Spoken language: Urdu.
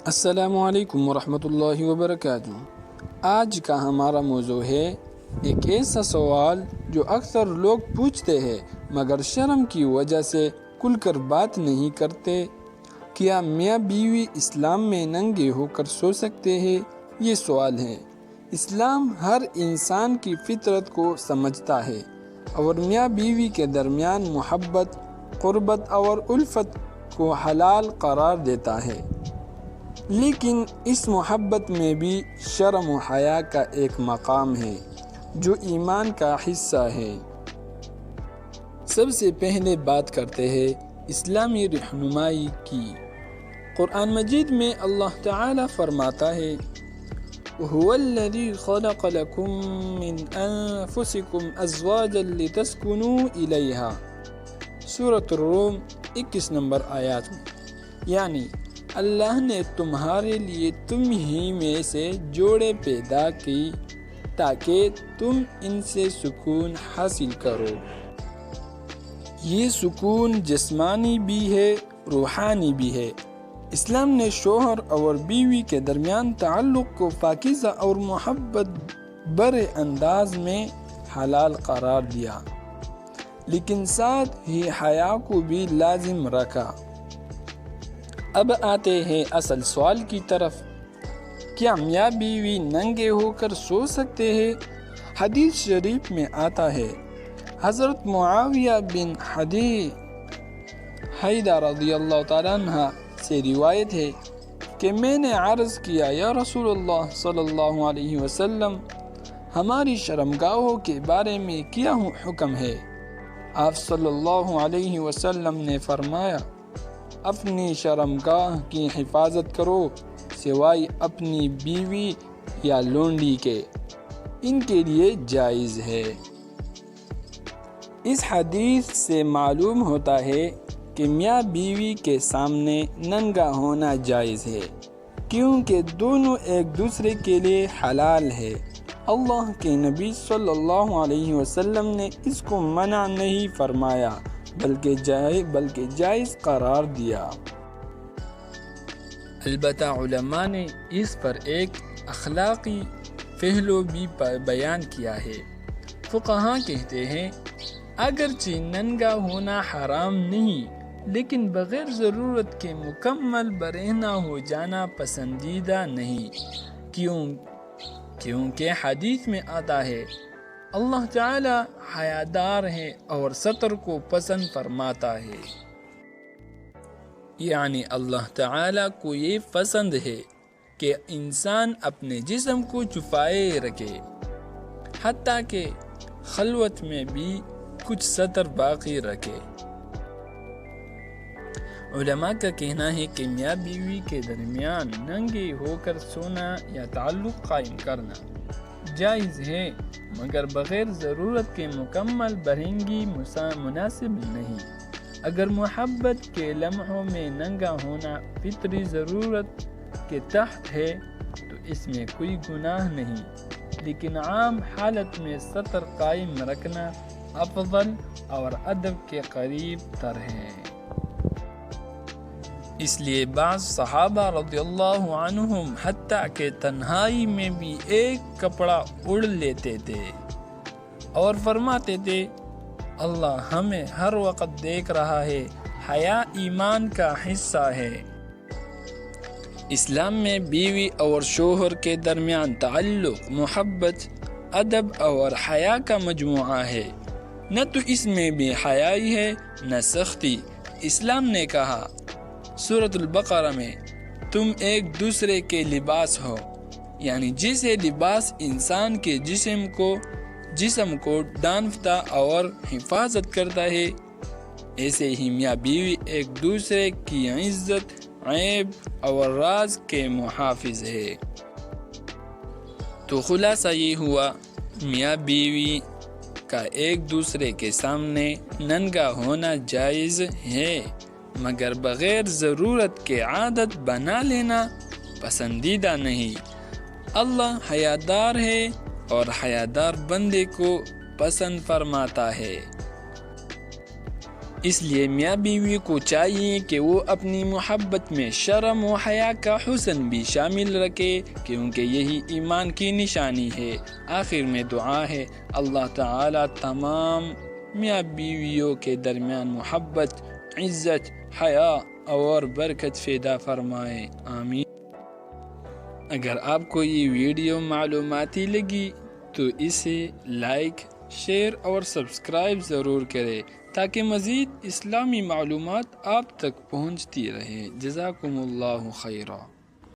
السلام علیکم ورحمۃ اللہ وبرکاتہ۔ آج کا ہمارا موضوع ہے ایک ایسا سوال جو اکثر لوگ پوچھتے ہیں مگر شرم کی وجہ سے کھل کر بات نہیں کرتے۔ کیا میاں بیوی اسلام میں ننگے ہو کر سو سکتے ہیں؟ یہ سوال ہے۔ اسلام ہر انسان کی فطرت کو سمجھتا ہے اور میاں بیوی کے درمیان محبت، قربت اور الفت کو حلال قرار دیتا ہے، لیکن اس محبت میں بھی شرم و حیا کا ایک مقام ہے جو ایمان کا حصہ ہے۔ سب سے پہلے بات کرتے ہیں اسلامی رہنمائی کی۔ قرآن مجید میں اللہ تعالی فرماتا ہے هو الذي خلق لكم من انفسكم ازواجا لتسكنوا الیها، سورۃ الروم 21 نمبر آیات میں، یعنی اللہ نے تمہارے لیے تم ہی میں سے جوڑے پیدا کی تاکہ تم ان سے سکون حاصل کرو۔ یہ سکون جسمانی بھی ہے، روحانی بھی ہے۔ اسلام نے شوہر اور بیوی کے درمیان تعلق کو پاکیزہ اور محبت بھرے انداز میں حلال قرار دیا، لیکن ساتھ ہی حیا کو بھی لازم رکھا۔ اب آتے ہیں اصل سوال کی طرف، کیا میاں بیوی ننگے ہو کر سو سکتے ہیں؟ حدیث شریف میں آتا ہے، حضرت معاویہ بن حیدہ رضی اللہ تعالیٰ عنہ سے روایت ہے کہ میں نے عرض کیا، یا رسول اللہ صلی اللہ علیہ وسلم، ہماری شرمگاہوں کے بارے میں کیا حکم ہے؟ آپ صلی اللہ علیہ وسلم نے فرمایا، اپنی شرمگاہ کی حفاظت کرو سوائے اپنی بیوی یا لونڈی کے، ان کے لیے جائز ہے۔ اس حدیث سے معلوم ہوتا ہے کہ میاں بیوی کے سامنے ننگا ہونا جائز ہے، کیونکہ دونوں ایک دوسرے کے لیے حلال ہے۔ اللہ کے نبی صلی اللہ علیہ وسلم نے اس کو منع نہیں فرمایا بلکہ جائز قرار دیا۔ البتہ علماء نے اس پر ایک اخلاقی پہلو بھی بیان کیا ہے۔ فقہاء کہتے ہیں، اگرچہ ننگا ہونا حرام نہیں، لیکن بغیر ضرورت کے مکمل برہنہ ہو جانا پسندیدہ نہیں، کیونکہ حدیث میں آتا ہے، اللہ تعالی حیادار ہے اور ستر کو پسند فرماتا ہے۔ یعنی اللہ تعالی کو یہ پسند ہے کہ انسان اپنے جسم کو چھپائے رکھے، حتیٰ کہ خلوت میں بھی کچھ ستر باقی رکھے۔ علماء کا کہنا ہے کہ میاں بیوی کے درمیان ننگے ہو کر سونا یا تعلق قائم کرنا جائز ہے، مگر بغیر ضرورت کے مکمل برہنگی مناسب نہیں۔ اگر محبت کے لمحوں میں ننگا ہونا فطری ضرورت کے تحت ہے تو اس میں کوئی گناہ نہیں، لیکن عام حالت میں ستر قائم رکھنا افضل اور ادب کے قریب تر ہے۔ اس لیے بعض صحابہ رضی اللہ عنہم حتیٰ کہ تنہائی میں بھی ایک کپڑا اڑ لیتے تھے اور فرماتے تھے، اللہ ہمیں ہر وقت دیکھ رہا ہے، حیا ایمان کا حصہ ہے۔ اسلام میں بیوی اور شوہر کے درمیان تعلق محبت، ادب اور حیا کا مجموعہ ہے، نہ تو اس میں بھی حیائی ہے نہ سختی۔ اسلام نے کہا سورۃ البقرہ میں، تم ایک دوسرے کے لباس ہو، یعنی جیسے لباس انسان کے جسم کو ڈھانپتا اور حفاظت کرتا ہے، ایسے ہی میاں بیوی ایک دوسرے کی عزت، عیب اور راز کے محافظ ہے۔ تو خلاصہ یہ ہوا، میاں بیوی کا ایک دوسرے کے سامنے ننگا ہونا جائز ہے، مگر بغیر ضرورت کے عادت بنا لینا پسندیدہ نہیں۔ اللہ حیادار ہے اور حیادار بندے کو پسند فرماتا ہے۔ اس لیے میاں بیوی کو چاہیے کہ وہ اپنی محبت میں شرم و حیا کا حسن بھی شامل رکھے، کیونکہ یہی ایمان کی نشانی ہے۔ آخر میں دعا ہے، اللہ تعالی تمام میاں بیویوں کے درمیان محبت، عزت، حیا اور برکت پیدا فرمائے، آمین۔ اگر آپ کو یہ ویڈیو معلوماتی لگی تو اسے لائک، شیئر اور سبسکرائب ضرور کریں تاکہ مزید اسلامی معلومات آپ تک پہنچتی رہے۔ جزاکم اللہ خیرا۔